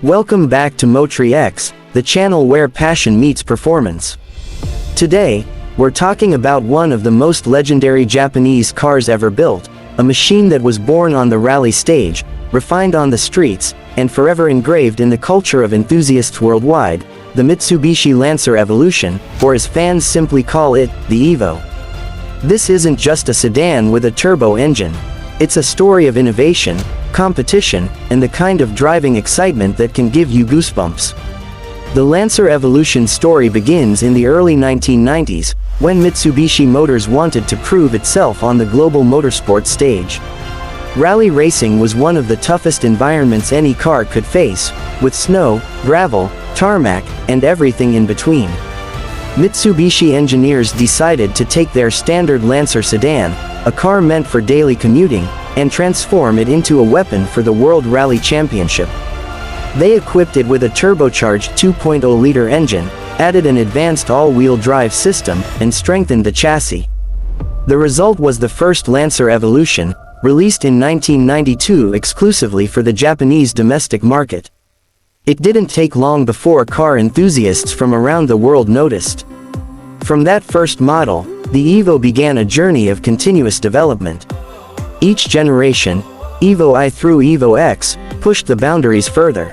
Welcome back to MotriX, the channel where passion meets performance. Today, we're talking about one of the most legendary Japanese cars ever built, a machine that was born on the rally stage, refined on the streets, and forever engraved in the culture of enthusiasts worldwide, the Mitsubishi Lancer Evolution, or as fans simply call it, the Evo. This isn't just a sedan with a turbo engine. It's a story of innovation, competition, and the kind of driving excitement that can give you goosebumps. The Lancer Evolution story begins in the early 1990s, when Mitsubishi Motors wanted to prove itself on the global motorsport stage. Rally racing was one of the toughest environments any car could face, with snow, gravel, tarmac, and everything in between. Mitsubishi engineers decided to take their standard Lancer sedan, a car meant for daily commuting, and transform it into a weapon for the World Rally Championship. They equipped it with a turbocharged 2.0-liter engine, added an advanced all-wheel drive system, and strengthened the chassis. The result was the first Lancer Evolution, released in 1992 exclusively for the Japanese domestic market. It didn't take long before car enthusiasts from around the world noticed. From that first model, the Evo began a journey of continuous development. Each generation, Evo I through Evo X, pushed the boundaries further.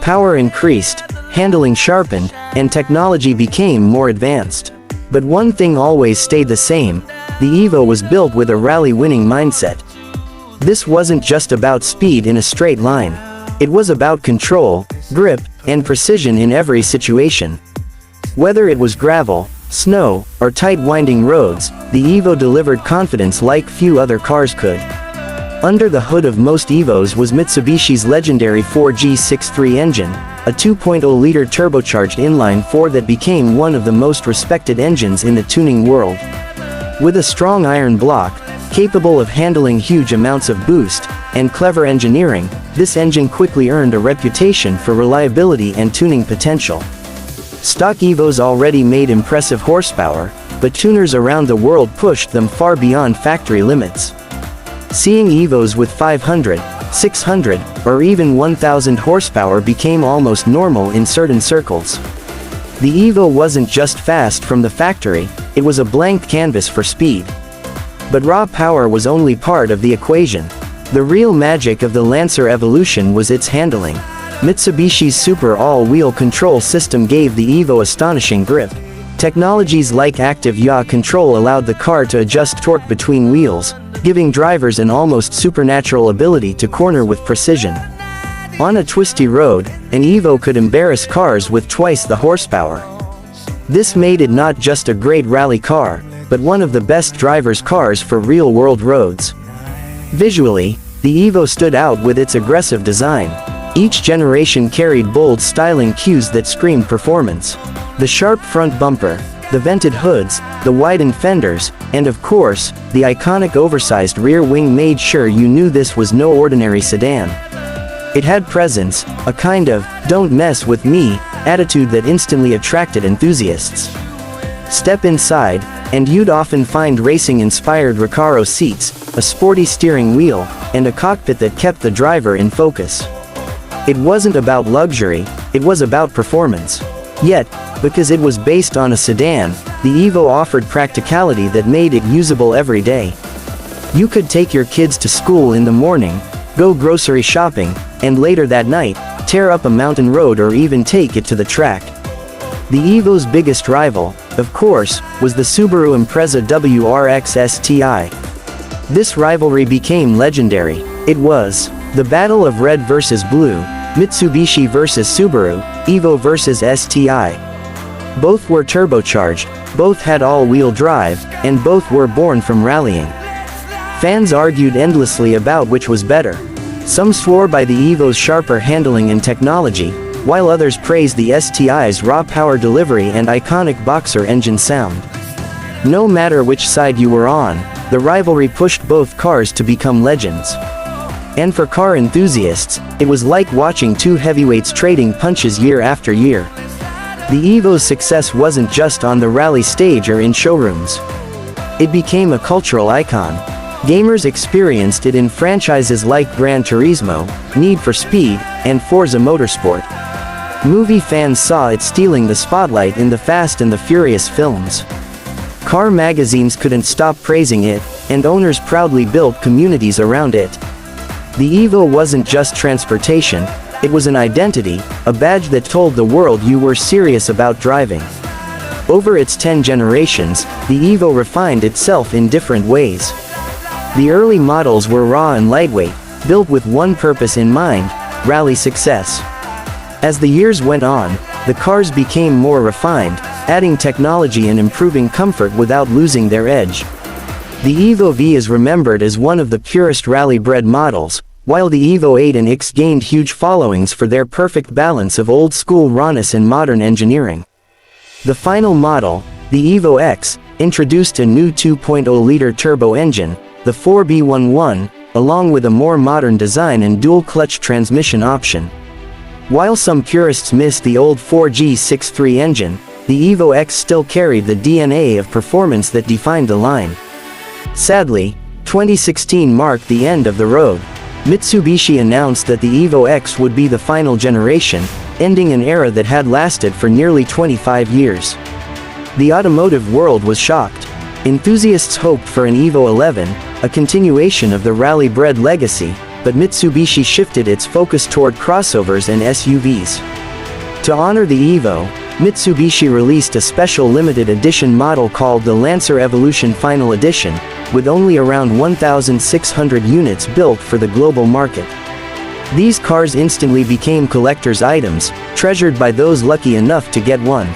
Power increased, handling sharpened, and technology became more advanced. But one thing always stayed the same: the Evo was built with a rally-winning mindset. This wasn't just about speed in a straight line. It was about control, grip, and precision in every situation. Whether it was gravel, snow, or tight winding roads, the Evo delivered confidence like few other cars could. Under the hood of most Evos was Mitsubishi's legendary 4G63 engine, a 2.0-liter turbocharged inline-4 that became one of the most respected engines in the tuning world. With a strong iron block, capable of handling huge amounts of boost, and clever engineering, this engine quickly earned a reputation for reliability and tuning potential. Stock Evos already made impressive horsepower, but tuners around the world pushed them far beyond factory limits. Seeing Evos with 500, 600, or even 1000 horsepower became almost normal in certain circles. The Evo wasn't just fast from the factory, it was a blank canvas for speed. But raw power was only part of the equation. The real magic of the Lancer Evolution was its handling. Mitsubishi's super all-wheel control system gave the Evo astonishing grip. Technologies like active yaw control allowed the car to adjust torque between wheels, giving drivers an almost supernatural ability to corner with precision. On a twisty road, an Evo could embarrass cars with twice the horsepower. This made it not just a great rally car, but one of the best driver's cars for real-world roads. Visually, the Evo stood out with its aggressive design. Each generation carried bold styling cues that screamed performance. The sharp front bumper, the vented hoods, the widened fenders, and of course, the iconic oversized rear wing made sure you knew this was no ordinary sedan. It had presence, a kind of "don't mess with me" attitude that instantly attracted enthusiasts. Step inside, and you'd often find racing-inspired Recaro seats, a sporty steering wheel, and a cockpit that kept the driver in focus. It wasn't about luxury, it was about performance. Yet, because it was based on a sedan, the Evo offered practicality that made it usable every day. You could take your kids to school in the morning, go grocery shopping, and later that night, tear up a mountain road or even take it to the track. The Evo's biggest rival, of course, was the Subaru WRX STI. This rivalry became legendary. It was the battle of red versus blue, Mitsubishi versus Subaru, Evo versus STI. Both were turbocharged, both had all-wheel drive, and both were born from rallying. Fans argued endlessly about which was better. Some swore by the Evo's sharper handling and technology, while others praised the STI's raw power delivery and iconic boxer engine sound. No matter which side you were on, the rivalry pushed both cars to become legends. And for car enthusiasts, it was like watching two heavyweights trading punches year after year. The Evo's success wasn't just on the rally stage or in showrooms. It became a cultural icon. Gamers experienced it in franchises like Gran Turismo, Need for Speed, and Forza Motorsport. Movie fans saw it stealing the spotlight in the Fast and the Furious films. Car magazines couldn't stop praising it, and owners proudly built communities around it. The Evo wasn't just transportation, it was an identity, a badge that told the world you were serious about driving. Over its 10 generations, the Evo refined itself in different ways. The early models were raw and lightweight, built with one purpose in mind: rally success. As the years went on, the cars became more refined, adding technology and improving comfort without losing their edge. The Evo V is remembered as one of the purest rally-bred models, while the Evo 8 and X gained huge followings for their perfect balance of old-school rawness and modern engineering. The final model, the Evo X, introduced a new 2.0-liter turbo engine, the 4B11, along with a more modern design and dual-clutch transmission option. While some purists missed the old 4G63 engine, the Evo X still carried the DNA of performance that defined the line. Sadly, 2016 marked the end of the road. Mitsubishi announced that the Evo X would be the final generation, ending an era that had lasted for nearly 25 years. The automotive world was shocked. Enthusiasts hoped for an Evo 11, a continuation of the rally-bred legacy, but Mitsubishi shifted its focus toward crossovers and SUVs. To honor the Evo, Mitsubishi released a special limited edition model called the Lancer Evolution Final Edition, with only around 1,600 units built for the global market. These cars instantly became collector's items, treasured by those lucky enough to get one.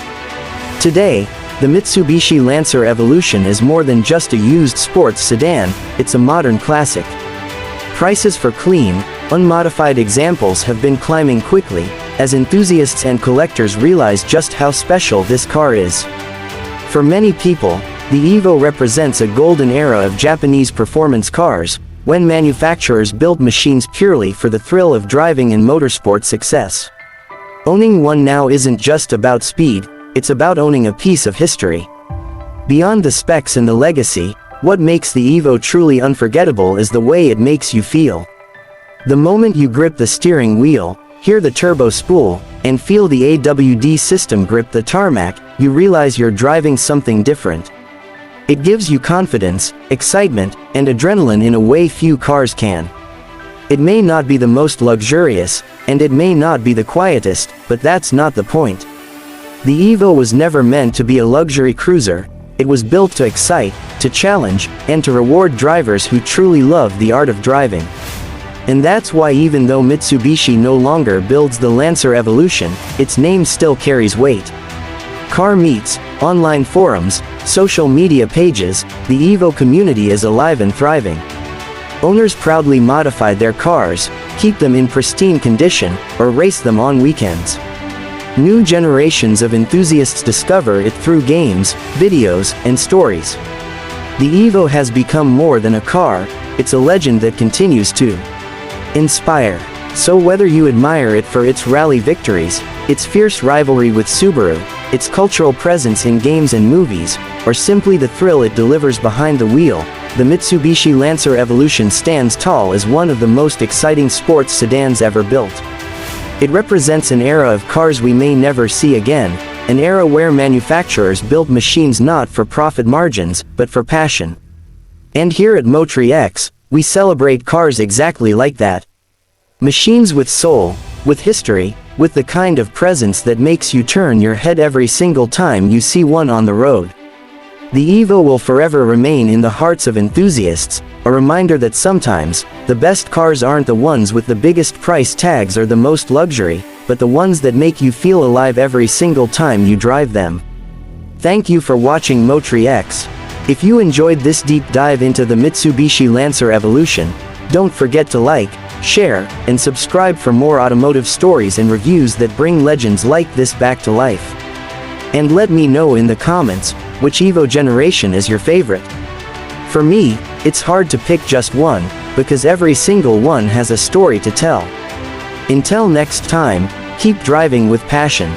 Today, the Mitsubishi Lancer Evolution is more than just a used sports sedan, it's a modern classic. Prices for clean, unmodified examples have been climbing quickly, as enthusiasts and collectors realize just how special this car is. For many people, the Evo represents a golden era of Japanese performance cars, when manufacturers built machines purely for the thrill of driving and motorsport success. Owning one now isn't just about speed, it's about owning a piece of history. Beyond the specs and the legacy, what makes the Evo truly unforgettable is the way it makes you feel. The moment you grip the steering wheel, hear the turbo spool, and feel the AWD system grip the tarmac, you realize you're driving something different. It gives you confidence, excitement, and adrenaline in a way few cars can. It may not be the most luxurious, and it may not be the quietest, but that's not the point. The Evo was never meant to be a luxury cruiser, it was built to excite, to challenge, and to reward drivers who truly love the art of driving. And that's why even though Mitsubishi no longer builds the Lancer Evolution, its name still carries weight. Car meets, online forums, social media pages, the Evo community is alive and thriving. Owners proudly modify their cars, keep them in pristine condition, or race them on weekends. New generations of enthusiasts discover it through games, videos, and stories. The Evo has become more than a car, it's a legend that continues to inspire. So whether you admire it for its rally victories, its fierce rivalry with Subaru, its cultural presence in games and movies, or simply the thrill it delivers behind the wheel, the Mitsubishi Lancer Evolution stands tall as one of the most exciting sports sedans ever built. It represents an era of cars we may never see again, an era where manufacturers built machines not for profit margins, but for passion. And here at MotriX, we celebrate cars exactly like that. Machines with soul, with history, with the kind of presence that makes you turn your head every single time you see one on the road. The Evo will forever remain in the hearts of enthusiasts, a reminder that sometimes, the best cars aren't the ones with the biggest price tags or the most luxury, but the ones that make you feel alive every single time you drive them. Thank you for watching MotriX. If you enjoyed this deep dive into the Mitsubishi Lancer Evolution, don't forget to like, share, and subscribe for more automotive stories and reviews that bring legends like this back to life. And let me know in the comments, which Evo generation is your favorite? For me, it's hard to pick just one, because every single one has a story to tell. Until next time, keep driving with passion.